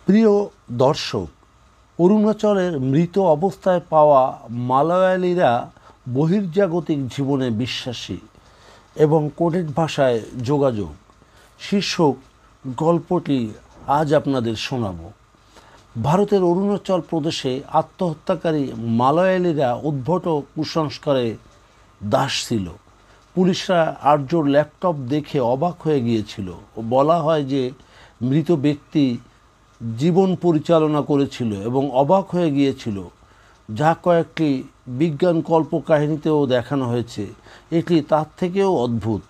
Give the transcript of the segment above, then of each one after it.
প্রিয় দর্শক, অরুণাচলের মৃত অবস্থায় পাওয়া মালয়ালিরা বহির্জাগতিক জীবনে বিশ্বাসী এবং কোডেড ভাষায় যোগাযোগ শীর্ষক গল্পটি আজ আপনাদের শোনাব। ভারতের অরুণাচল প্রদেশে আত্মহত্যাকারী মালয়ালিরা উদ্ভট কুসংস্কারে দাস ছিল। পুলিশরা আর্যর ল্যাপটপ দেখে অবাক হয়ে গিয়েছিল। বলা হয় যে মৃত ব্যক্তি জীবন পরিচালনা করেছিল এবং অবাক হয়ে গিয়েছিল, যা কয়েকটি বিজ্ঞান কল্পকাহিনীতেও দেখানো হয়েছে। এটি তার থেকেও অদ্ভুত।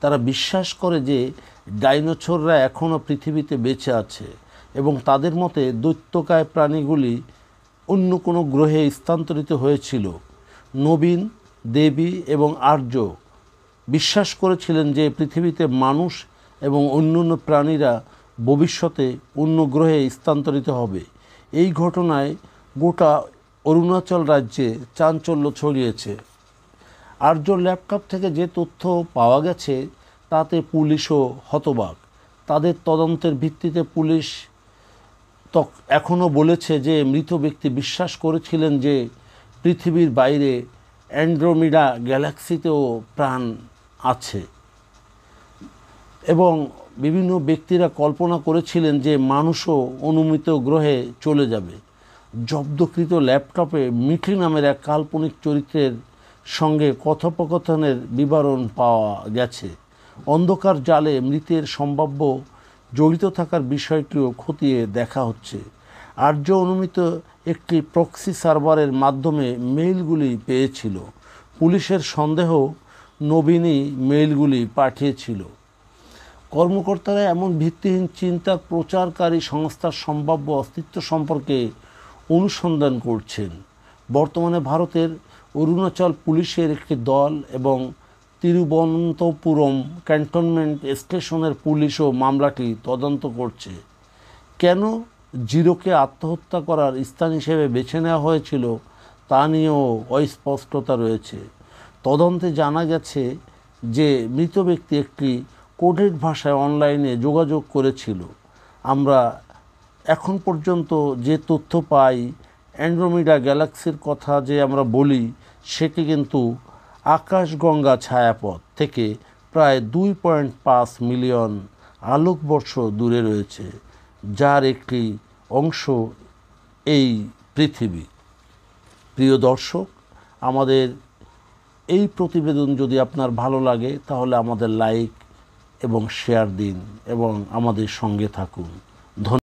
তারা বিশ্বাস করে যে ডাইনোসররা এখনও পৃথিবীতে বেঁচে আছে এবং তাদের মতে দৈত্যকায় প্রাণীগুলি অন্য কোনো গ্রহে স্থানান্তরিত হয়েছিল। নবীন, দেবী এবং আর্য বিশ্বাস করেছিলেন যে পৃথিবীতে মানুষ এবং অন্যান্য প্রাণীরা ভবিষ্যতে অন্য গ্রহে স্থানান্তরিত হবে। এই ঘটনায় গোটা অরুণাচল রাজ্যে চাঞ্চল্য ছড়িয়েছে। আর্যর ল্যাপটপ থেকে যে তথ্য পাওয়া গেছে তাতে পুলিশও হতবাক। তাদের তদন্তের ভিত্তিতে পুলিশ এখনও বলেছে যে মৃত ব্যক্তি বিশ্বাস করেছিলেন যে পৃথিবীর বাইরে অ্যান্ড্রোমিডা গ্যালাক্সিতেও প্রাণ আছে এবং বিভিন্ন ব্যক্তিরা কল্পনা করেছিলেন যে মানুষও অনুমিত গ্রহে চলে যাবে। জব্দকৃত ল্যাপটপে মিঠি নামের এক কাল্পনিক চরিত্রের সঙ্গে কথোপকথনের বিবরণ পাওয়া গেছে। অন্ধকার জালে মৃতের সম্ভাব্য জড়িত থাকার বিষয়টিও খতিয়ে দেখা হচ্ছে। আর্য অনুমিত একটি প্রক্সি সার্ভারের মাধ্যমে মেইলগুলি পেয়েছিল। পুলিশের সন্দেহ নবীনই মেইলগুলি পাঠিয়েছিল। কর্মকর্তারা এমন ভিত্তিহীন চিন্তার প্রচারকারী সংস্থার সম্ভাব্য অস্তিত্ব সম্পর্কে অনুসন্ধান করছেন। বর্তমানে ভারতের অরুণাচল পুলিশের একটি দল এবং তিরুবনন্তপুরম ক্যান্টনমেন্ট স্টেশনের পুলিশও মামলাটি তদন্ত করছে। কেন জিরোকে আত্মহত্যা করার স্থান হিসেবে বেছে নেওয়া হয়েছিল তা নিয়েও অস্পষ্টতা রয়েছে। তদন্তে জানা গেছে যে মৃত ব্যক্তি একটি কোডেড ভাষায় অনলাইনে যোগাযোগ করেছিল। আমরা এখন পর্যন্ত যে তথ্য পাই, অ্যান্ড্রোমিডা গ্যালাক্সির কথা যে আমরা বলি সেটি কিন্তু আকাশগঙ্গা ছায়াপথ থেকে প্রায় 2.5 মিলিয়ন আলোকবর্ষ দূরে রয়েছে, যার একটি অংশ এই পৃথিবী। প্রিয় দর্শক, আমাদের এই প্রতিবেদন যদি আপনার ভালো লাগে তাহলে আমাদের লাইক এবং শেয়ার দিন এবং আমাদের সঙ্গে থাকুন। ধন্যবাদ।